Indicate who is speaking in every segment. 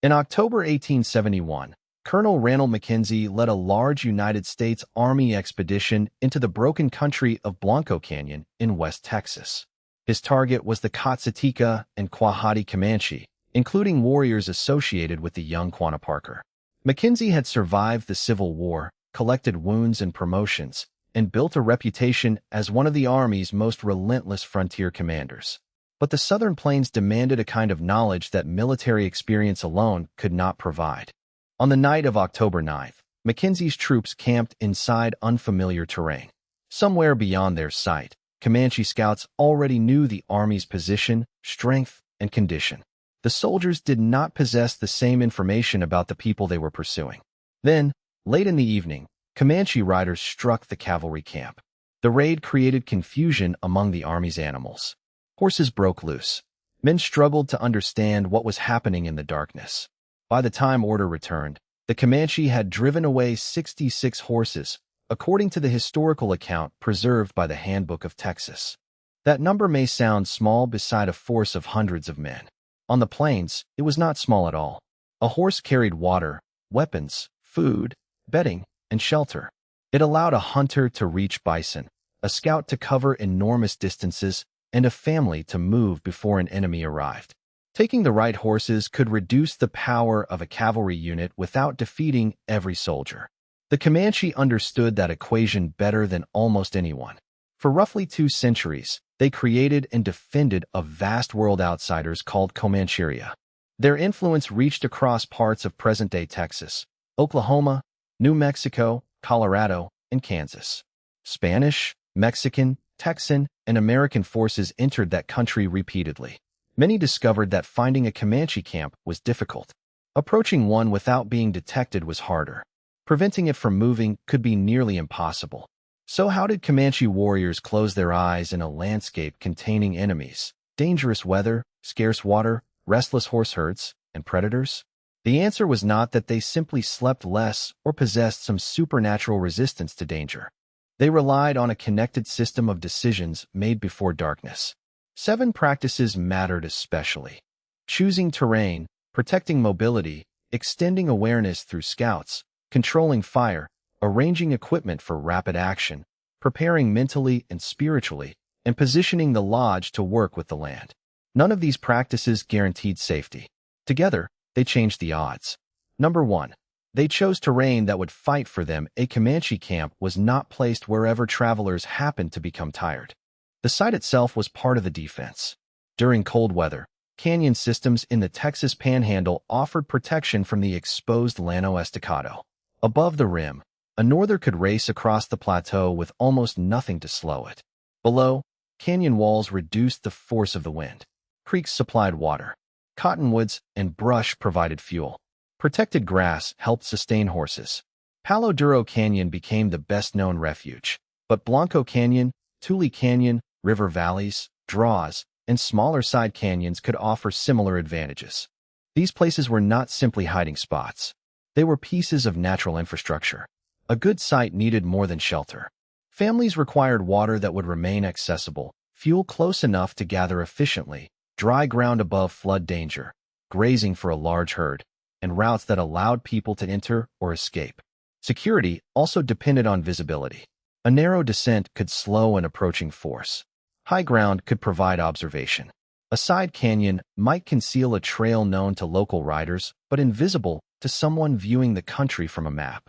Speaker 1: In October 1871, Colonel Ranald Mackenzie led a large United States Army expedition into the broken country of Blanco Canyon in West Texas. His target was the Coxateca and Quahati Comanche, including warriors associated with the young Quanah Parker. Mackenzie had survived the Civil War, collected wounds and promotions, and built a reputation as one of the Army's most relentless frontier commanders. But the Southern Plains demanded a kind of knowledge that military experience alone could not provide. On the night of October 9th, Mackenzie's troops camped inside unfamiliar terrain. Somewhere beyond their sight, Comanche scouts already knew the Army's position, strength, and condition. The soldiers did not possess the same information about the people they were pursuing. Then, late in the evening, Comanche riders struck the cavalry camp. The raid created confusion among the Army's animals. Horses broke loose. Men struggled to understand what was happening in the darkness. By the time order returned, the Comanche had driven away 66 horses, according to the historical account preserved by the Handbook of Texas. That number may sound small beside a force of hundreds of men. On the plains, it was not small at all. A horse carried water, weapons, food, bedding, and shelter. It allowed a hunter to reach bison, a scout to cover enormous distances, and a family to move before an enemy arrived. Taking the right horses could reduce the power of a cavalry unit without defeating every soldier. The Comanche understood that equation better than almost anyone. For roughly 2 centuries, they created and defended a vast world outsiders called Comancheria. Their influence reached across parts of present-day Texas, Oklahoma, New Mexico, Colorado, and Kansas. Spanish, Mexican, Texan, and American forces entered that country repeatedly. Many discovered that finding a Comanche camp was difficult. Approaching one without being detected was harder. Preventing it from moving could be nearly impossible. So how did Comanche warriors close their eyes in a landscape containing enemies, dangerous weather, scarce water, restless horse herds, and predators? The answer was not that they simply slept less or possessed some supernatural resistance to danger. They relied on a connected system of decisions made before darkness. 7 practices mattered especially: choosing terrain, protecting mobility, extending awareness through scouts, controlling fire, arranging equipment for rapid action, preparing mentally and spiritually, and positioning the lodge to work with the land. None of these practices guaranteed safety. Together, they changed the odds. Number 1. They chose terrain that would fight for them. A Comanche camp was not placed wherever travelers happened to become tired. The site itself was part of the defense. During cold weather, canyon systems in the Texas Panhandle offered protection from the exposed Llano Estacado. Above the rim, a norther could race across the plateau with almost nothing to slow it. Below, canyon walls reduced the force of the wind. Creeks supplied water. Cottonwoods and brush provided fuel. Protected grass helped sustain horses. Palo Duro Canyon became the best-known refuge, but Blanco Canyon, Tule Canyon, river valleys, draws, and smaller side canyons could offer similar advantages. These places were not simply hiding spots. They were pieces of natural infrastructure. A good site needed more than shelter. Families required water that would remain accessible, fuel close enough to gather efficiently, dry ground above flood danger, grazing for a large herd, and routes that allowed people to enter or escape. Security also depended on visibility. A narrow descent could slow an approaching force. High ground could provide observation. A side canyon might conceal a trail known to local riders, but invisible to someone viewing the country from a map.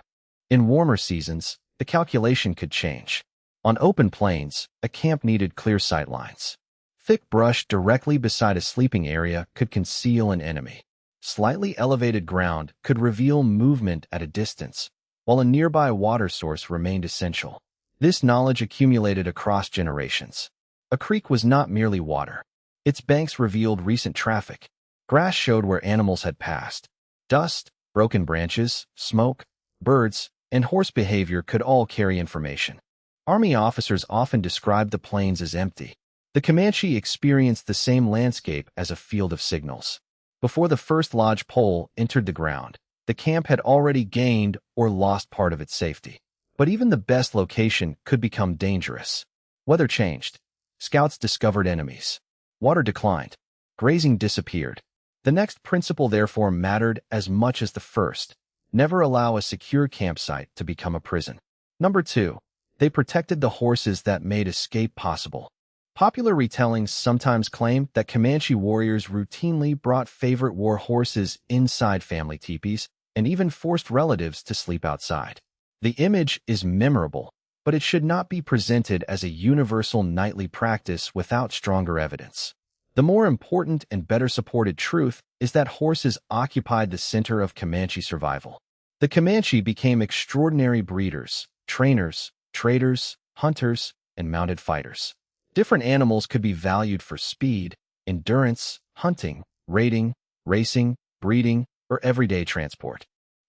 Speaker 1: In warmer seasons, the calculation could change. On open plains, a camp needed clear sight lines. Thick brush directly beside a sleeping area could conceal an enemy. Slightly elevated ground could reveal movement at a distance, while a nearby water source remained essential. This knowledge accumulated across generations. A creek was not merely water. Its banks revealed recent traffic. Grass showed where animals had passed. Dust, broken branches, smoke, birds, and horse behavior could all carry information. Army officers often described the plains as empty. The Comanche experienced the same landscape as a field of signals. Before the first lodge pole entered the ground, the camp had already gained or lost part of its safety. But even the best location could become dangerous. Weather changed. Scouts discovered enemies. Water declined. Grazing disappeared. The next principle therefore mattered as much as the first. Never allow a secure campsite to become a prison. Number 2. They protected the horses that made escape possible. Popular retellings sometimes claim that Comanche warriors routinely brought favorite war horses inside family tipis and even forced relatives to sleep outside. The image is memorable, but it should not be presented as a universal nightly practice without stronger evidence. The more important and better supported truth is that horses occupied the center of Comanche survival. The Comanche became extraordinary breeders, trainers, traders, hunters, and mounted fighters. Different animals could be valued for speed, endurance, hunting, raiding, racing, breeding, or everyday transport.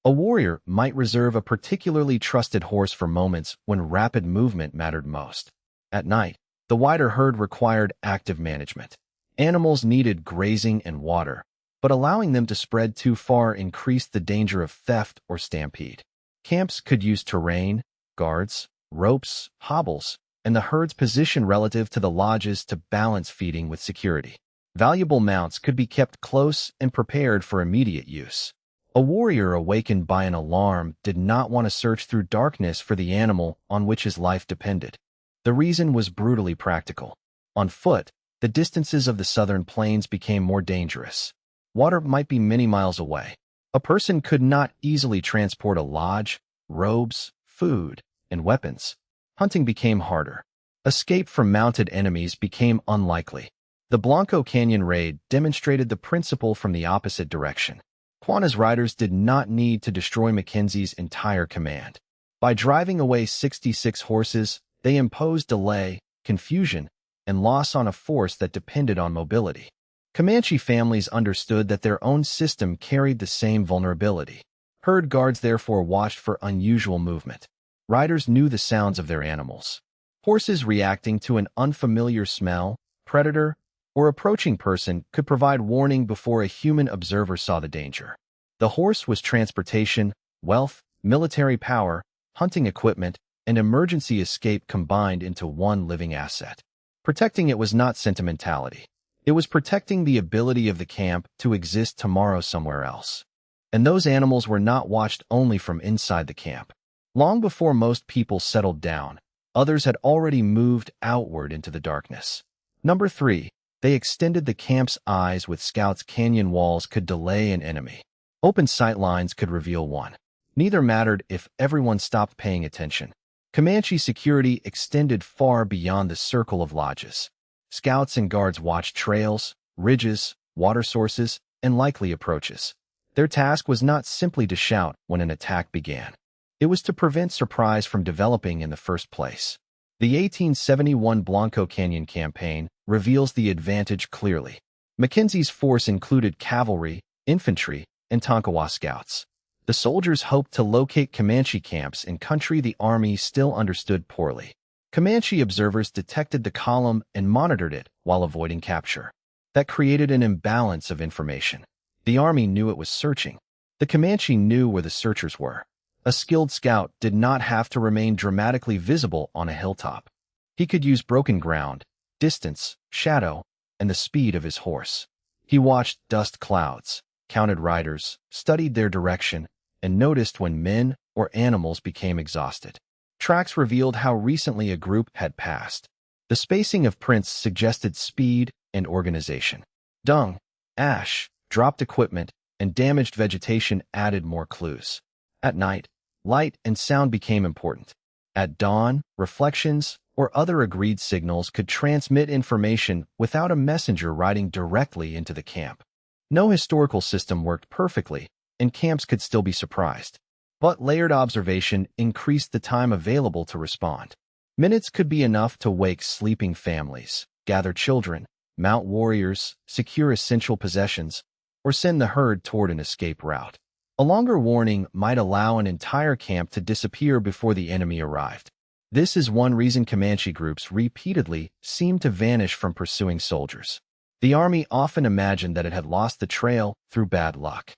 Speaker 1: A warrior might reserve a particularly trusted horse for moments when rapid movement mattered most. At night, the wider herd required active management. Animals needed grazing and water, but allowing them to spread too far increased the danger of theft or stampede. Camps could use terrain, guards, ropes, hobbles, and the herd's position relative to the lodges to balance feeding with security. Valuable mounts could be kept close and prepared for immediate use. A warrior awakened by an alarm did not want to search through darkness for the animal on which his life depended. The reason was brutally practical. On foot, the distances of the southern plains became more dangerous. Water might be many miles away. A person could not easily transport a lodge, robes, food, and weapons. Hunting became harder. Escape from mounted enemies became unlikely. The Blanco Canyon raid demonstrated the principle from the opposite direction. Quanah's riders did not need to destroy Mackenzie's entire command. By driving away 66 horses, they imposed delay, confusion, and loss on a force that depended on mobility. Comanche families understood that their own system carried the same vulnerability. Herd guards therefore watched for unusual movement. Riders knew the sounds of their animals. Horses reacting to an unfamiliar smell, predator, or approaching person could provide warning before a human observer saw the danger. The horse was transportation, wealth, military power, hunting equipment, and emergency escape combined into one living asset. Protecting it was not sentimentality. It was protecting the ability of the camp to exist tomorrow somewhere else. And those animals were not watched only from inside the camp. Long before most people settled down, others had already moved outward into the darkness. Number 3. They extended the camp's eyes with scouts. Canyon walls could delay an enemy. Open sight lines could reveal one. Neither mattered if everyone stopped paying attention. Comanche security extended far beyond the circle of lodges. Scouts and guards watched trails, ridges, water sources, and likely approaches. Their task was not simply to shout when an attack began. It was to prevent surprise from developing in the first place. The 1871 Blanco Canyon campaign reveals the advantage clearly. Mackenzie's force included cavalry, infantry, and Tonkawa scouts. The soldiers hoped to locate Comanche camps in country the army still understood poorly. Comanche observers detected the column and monitored it while avoiding capture. That created an imbalance of information. The army knew it was searching. The Comanche knew where the searchers were. A skilled scout did not have to remain dramatically visible on a hilltop. He could use broken ground, distance, shadow, and the speed of his horse. He watched dust clouds, counted riders, studied their direction, and noticed when men or animals became exhausted. Tracks revealed how recently a group had passed. The spacing of prints suggested speed and organization. Dung, ash, dropped equipment, and damaged vegetation added more clues. At night, light and sound became important. At dawn, reflections or other agreed signals could transmit information without a messenger riding directly into the camp. No historical system worked perfectly, and camps could still be surprised. But layered observation increased the time available to respond. Minutes could be enough to wake sleeping families, gather children, mount warriors, secure essential possessions, or send the herd toward an escape route. A longer warning might allow an entire camp to disappear before the enemy arrived. This is one reason Comanche groups repeatedly seemed to vanish from pursuing soldiers. The army often imagined that it had lost the trail through bad luck.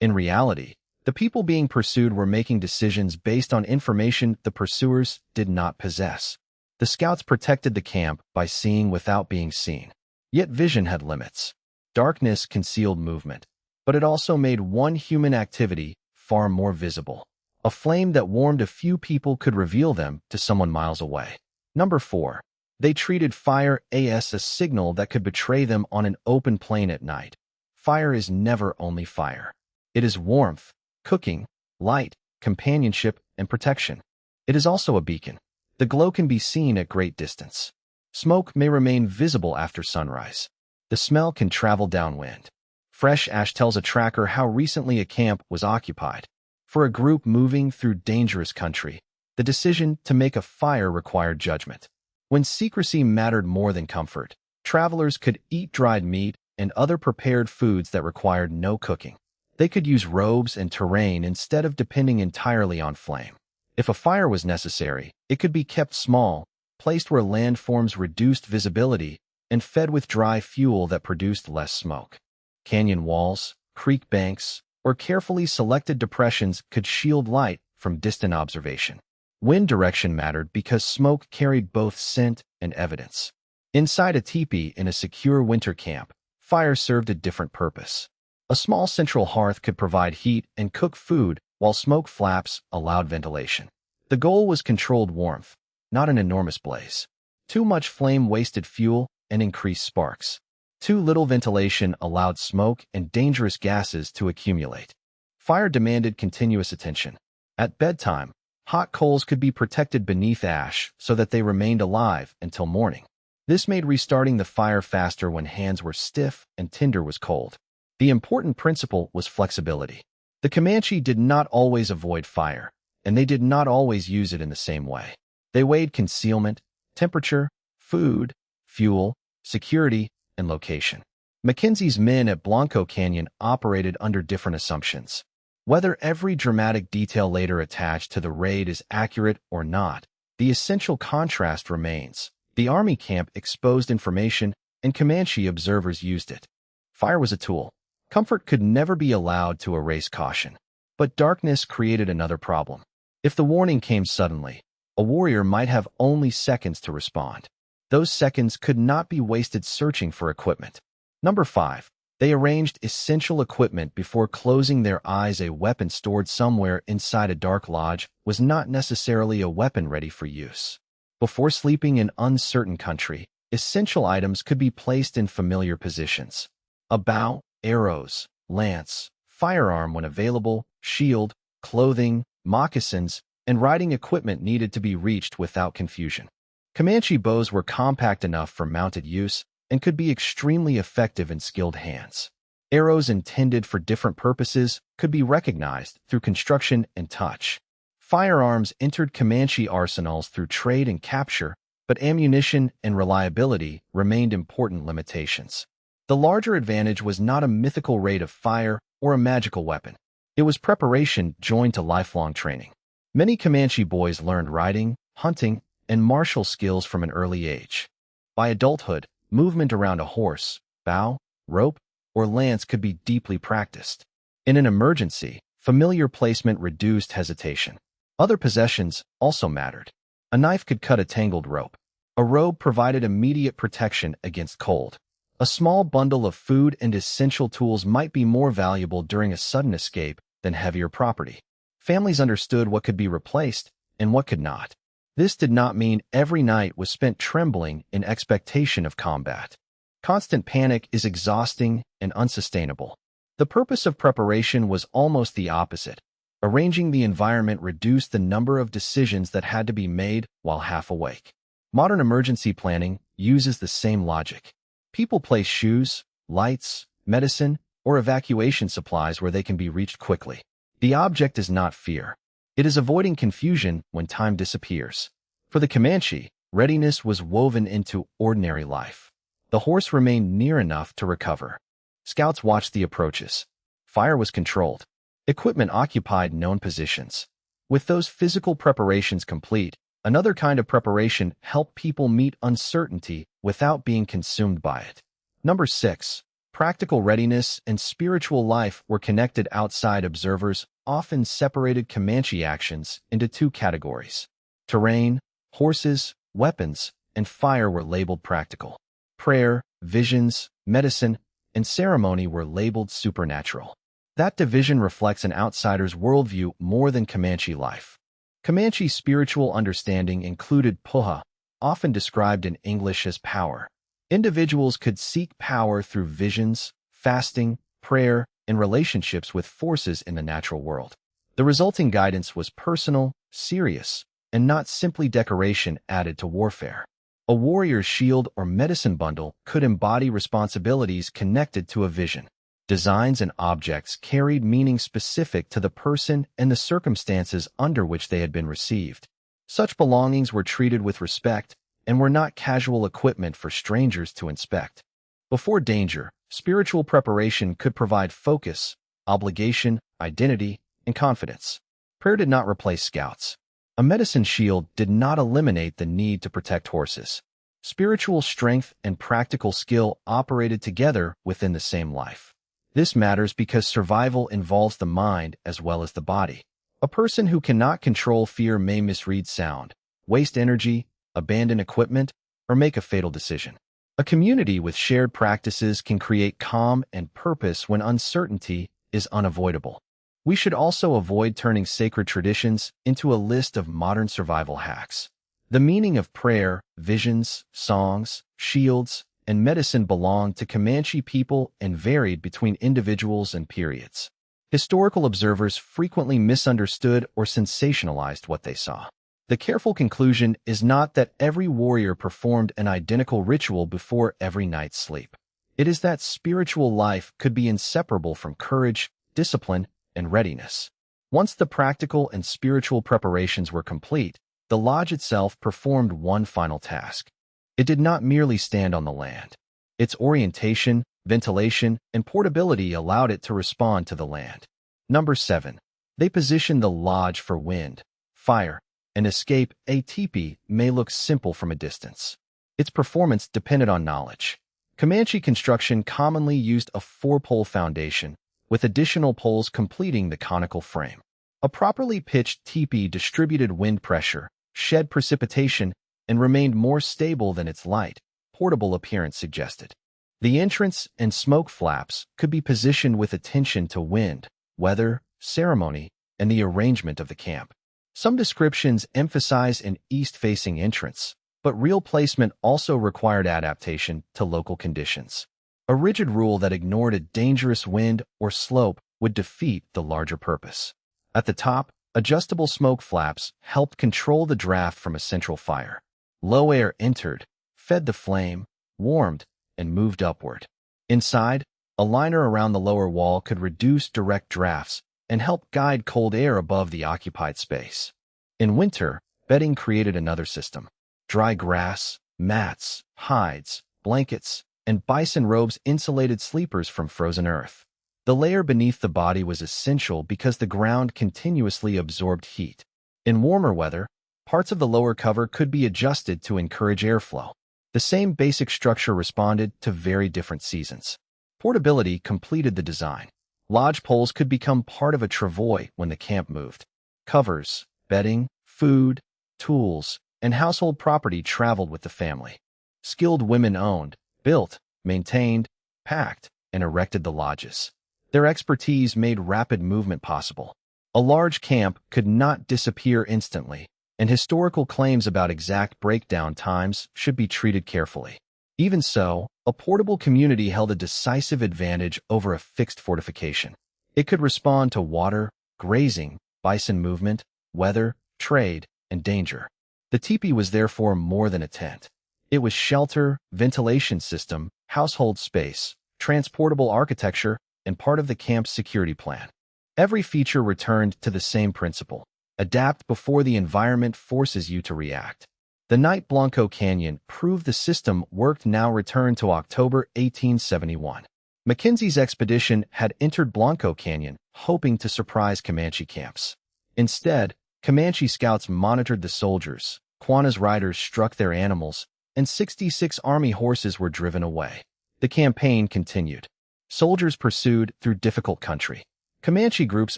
Speaker 1: In reality, the people being pursued were making decisions based on information the pursuers did not possess. The scouts protected the camp by seeing without being seen. Yet vision had limits. Darkness concealed movement, but it also made one human activity far more visible. A flame that warmed a few people could reveal them to someone miles away. Number 4. They treated fire as a signal that could betray them on an open plain at night. Fire is never only fire. It is warmth, cooking, light, companionship, and protection. It is also a beacon. The glow can be seen at great distance. Smoke may remain visible after sunrise. The smell can travel downwind. Fresh ash tells a tracker how recently a camp was occupied. For a group moving through dangerous country, the decision to make a fire required judgment. When secrecy mattered more than comfort, travelers could eat dried meat and other prepared foods that required no cooking. They could use robes and terrain instead of depending entirely on flame. If a fire was necessary, it could be kept small, placed where landforms reduced visibility, and fed with dry fuel that produced less smoke. Canyon walls, creek banks, or carefully selected depressions could shield light from distant observation. Wind direction mattered because smoke carried both scent and evidence. Inside a teepee in a secure winter camp, fire served a different purpose. A small central hearth could provide heat and cook food, while smoke flaps allowed ventilation. The goal was controlled warmth, not an enormous blaze. Too much flame wasted fuel and increased sparks. Too little ventilation allowed smoke and dangerous gases to accumulate. Fire demanded continuous attention. At bedtime, hot coals could be protected beneath ash so that they remained alive until morning. This made restarting the fire faster when hands were stiff and tinder was cold. The important principle was flexibility. The Comanche did not always avoid fire, and they did not always use it in the same way. They weighed concealment, temperature, food, fuel, security, and location. Mackenzie's men at Blanco Canyon operated under different assumptions. Whether every dramatic detail later attached to the raid is accurate or not, the essential contrast remains. The Army camp exposed information, and Comanche observers used it. Fire was a tool. Comfort could never be allowed to erase caution. But darkness created another problem. If the warning came suddenly, a warrior might have only seconds to respond. Those seconds could not be wasted searching for equipment. Number 5. They arranged essential equipment before closing their eyes. A weapon stored somewhere inside a dark lodge was not necessarily a weapon ready for use. Before sleeping in uncertain country, essential items could be placed in familiar positions. A bow, arrows, lance, firearm when available, shield, clothing, moccasins, and riding equipment needed to be reached without confusion. Comanche bows were compact enough for mounted use and could be extremely effective in skilled hands. Arrows intended for different purposes could be recognized through construction and touch. Firearms entered Comanche arsenals through trade and capture, but ammunition and reliability remained important limitations. The larger advantage was not a mythical rate of fire or a magical weapon. It was preparation joined to lifelong training. Many Comanche boys learned riding, hunting, and martial skills from an early age. By adulthood, movement around a horse, bow, rope, or lance could be deeply practiced. In an emergency, familiar placement reduced hesitation. Other possessions also mattered. A knife could cut a tangled rope. A robe provided immediate protection against cold. A small bundle of food and essential tools might be more valuable during a sudden escape than heavier property. Families understood what could be replaced and what could not. This did not mean every night was spent trembling in expectation of combat. Constant panic is exhausting and unsustainable. The purpose of preparation was almost the opposite. Arranging the environment reduced the number of decisions that had to be made while half awake. Modern emergency planning uses the same logic. People place shoes, lights, medicine, or evacuation supplies where they can be reached quickly. The object is not fear. It is avoiding confusion when time disappears. For the Comanche, readiness was woven into ordinary life. The horse remained near enough to recover. Scouts watched the approaches. Fire was controlled. Equipment occupied known positions. With those physical preparations complete, another kind of preparation helped people meet uncertainty without being consumed by it. Number 6. Practical readiness and spiritual life were connected. Outside observers often separated Comanche actions into two categories. Terrain, horses, weapons, and fire were labeled practical. Prayer, visions, medicine, and ceremony were labeled supernatural. That division reflects an outsider's worldview more than Comanche life. Comanche spiritual understanding included puha, often described in English as power. Individuals could seek power through visions, fasting, prayer, and relationships with forces in the natural world. The resulting guidance was personal, serious, and not simply decoration added to warfare. A warrior's shield or medicine bundle could embody responsibilities connected to a vision. Designs and objects carried meaning specific to the person and the circumstances under which they had been received. Such belongings were treated with respect and were not casual equipment for strangers to inspect. Before danger, spiritual preparation could provide focus, obligation, identity, and confidence. Prayer did not replace scouts. A medicine shield did not eliminate the need to protect horses. Spiritual strength and practical skill operated together within the same life. This matters because survival involves the mind as well as the body. A person who cannot control fear may misread sound, waste energy, abandon equipment, or make a fatal decision. A community with shared practices can create calm and purpose when uncertainty is unavoidable. We should also avoid turning sacred traditions into a list of modern survival hacks. The meaning of prayer, visions, songs, shields, and medicine belonged to Comanche people and varied between individuals and periods. Historical observers frequently misunderstood or sensationalized what they saw. The careful conclusion is not that every warrior performed an identical ritual before every night's sleep. It is that spiritual life could be inseparable from courage, discipline, and readiness. Once the practical and spiritual preparations were complete, the lodge itself performed one final task. It did not merely stand on the land. Its orientation, ventilation, and portability allowed it to respond to the land. Number 7. They positioned the lodge for wind, fire, and escape. A teepee may look simple from a distance. Its performance depended on knowledge. Comanche construction commonly used a 4-pole foundation, with additional poles completing the conical frame. A properly pitched teepee distributed wind pressure, shed precipitation, and remained more stable than its light, portable appearance suggested. The entrance and smoke flaps could be positioned with attention to wind, weather, ceremony, and the arrangement of the camp. Some descriptions emphasize an east-facing entrance, but real placement also required adaptation to local conditions. A rigid rule that ignored a dangerous wind or slope would defeat the larger purpose. At the top, adjustable smoke flaps helped control the draft from a central fire. Low air entered, fed the flame, warmed, and moved upward. Inside, a liner around the lower wall could reduce direct drafts and help guide cold air above the occupied space. In winter, bedding created another system. Dry grass, mats, hides, blankets, and bison robes insulated sleepers from frozen earth. The layer beneath the body was essential because the ground continuously absorbed heat. In warmer weather, parts of the lower cover could be adjusted to encourage airflow. The same basic structure responded to very different seasons. Portability completed the design. Lodge poles could become part of a travois when the camp moved. Covers, bedding, food, tools, and household property traveled with the family. Skilled women owned, built, maintained, packed, and erected the lodges. Their expertise made rapid movement possible. A large camp could not disappear instantly, and historical claims about exact breakdown times should be treated carefully. Even so, a portable community held a decisive advantage over a fixed fortification. It could respond to water, grazing, bison movement, weather, trade, and danger. The teepee was therefore more than a tent. It was shelter, ventilation system, household space, transportable architecture, and part of the camp's security plan. Every feature returned to the same principle: adapt before the environment forces you to react. The night Blanco Canyon proved the system worked. Now return to October 1871. Mackenzie's expedition had entered Blanco Canyon, hoping to surprise Comanche camps. Instead, Comanche scouts monitored the soldiers, Quanah's riders struck their animals, and 66 army horses were driven away. The campaign continued. Soldiers pursued through difficult country. Comanche groups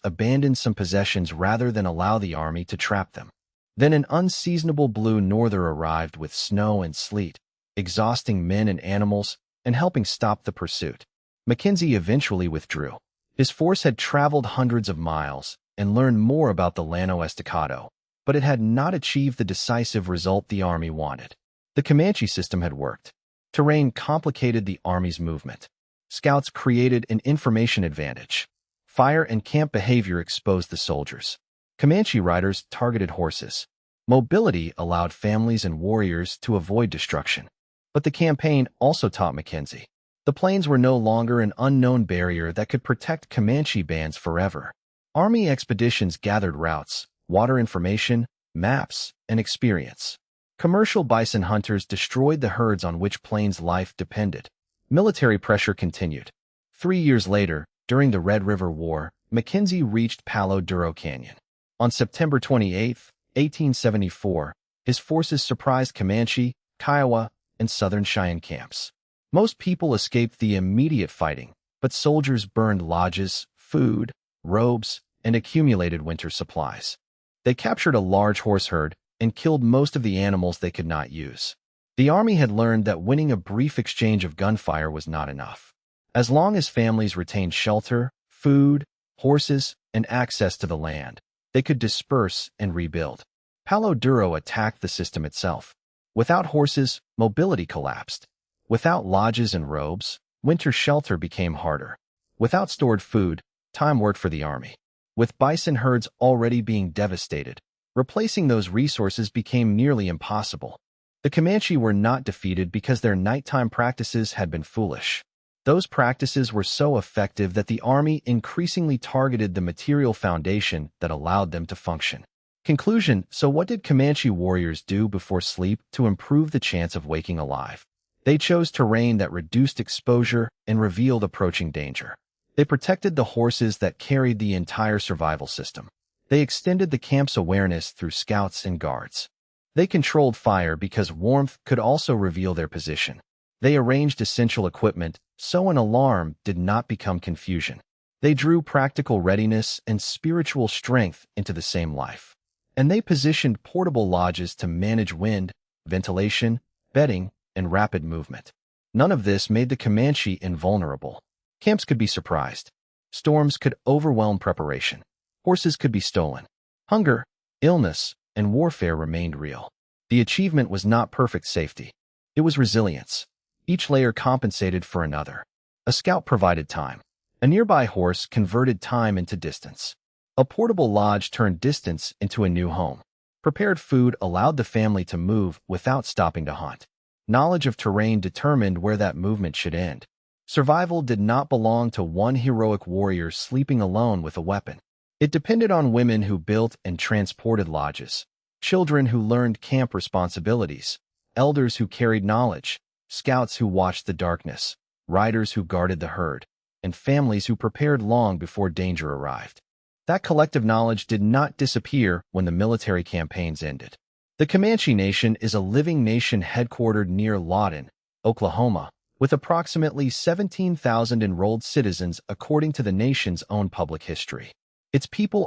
Speaker 1: abandoned some possessions rather than allow the army to trap them. Then an unseasonable blue norther arrived with snow and sleet, exhausting men and animals and helping stop the pursuit. Mackenzie eventually withdrew. His force had traveled hundreds of miles and learned more about the Llano Estacado, but it had not achieved the decisive result the army wanted. The Comanche system had worked. Terrain complicated the army's movement. Scouts created an information advantage. Fire and camp behavior exposed the soldiers. Comanche riders targeted horses. Mobility allowed families and warriors to avoid destruction. But the campaign also taught Mackenzie. The plains were no longer an unknown barrier that could protect Comanche bands forever. Army expeditions gathered routes, water information, maps, and experience. Commercial bison hunters destroyed the herds on which plains life depended. Military pressure continued. 3 years later, during the Red River War, Mackenzie reached Palo Duro Canyon. On September 28, 1874, his forces surprised Comanche, Kiowa, and Southern Cheyenne camps. Most people escaped the immediate fighting, but soldiers burned lodges, food, robes, and accumulated winter supplies. They captured a large horse herd and killed most of the animals they could not use. The army had learned that winning a brief exchange of gunfire was not enough. As long as families retained shelter, food, horses, and access to the land, they could disperse and rebuild. Palo Duro attacked the system itself. Without horses, mobility collapsed. Without lodges and robes, winter shelter became harder. Without stored food, time worked for the army. With bison herds already being devastated, replacing those resources became nearly impossible. The Comanche were not defeated because their nighttime practices had been foolish. Those practices were so effective that the army increasingly targeted the material foundation that allowed them to function. Conclusion: so what did Comanche warriors do before sleep to improve the chance of waking alive? They chose terrain that reduced exposure and revealed approaching danger. They protected the horses that carried the entire survival system. They extended the camp's awareness through scouts and guards. They controlled fire because warmth could also reveal their position. They arranged essential equipment so an alarm did not become confusion. They drew practical readiness and spiritual strength into the same life. And they positioned portable lodges to manage wind, ventilation, bedding, and rapid movement. None of this made the Comanche invulnerable. Camps could be surprised. Storms could overwhelm preparation. Horses could be stolen. Hunger, illness, and warfare remained real. The achievement was not perfect safety. It was resilience. Each layer compensated for another. A scout provided time. A nearby horse converted time into distance. A portable lodge turned distance into a new home. Prepared food allowed the family to move without stopping to hunt. Knowledge of terrain determined where that movement should end. Survival did not belong to one heroic warrior sleeping alone with a weapon. It depended on women who built and transported lodges, children who learned camp responsibilities, elders who carried knowledge, scouts who watched the darkness, riders who guarded the herd, and families who prepared long before danger arrived. That collective knowledge did not disappear when the military campaigns ended. The Comanche Nation is a living nation headquartered near Lawton, Oklahoma, with approximately 17,000 enrolled citizens according to the nation's own public history. Its people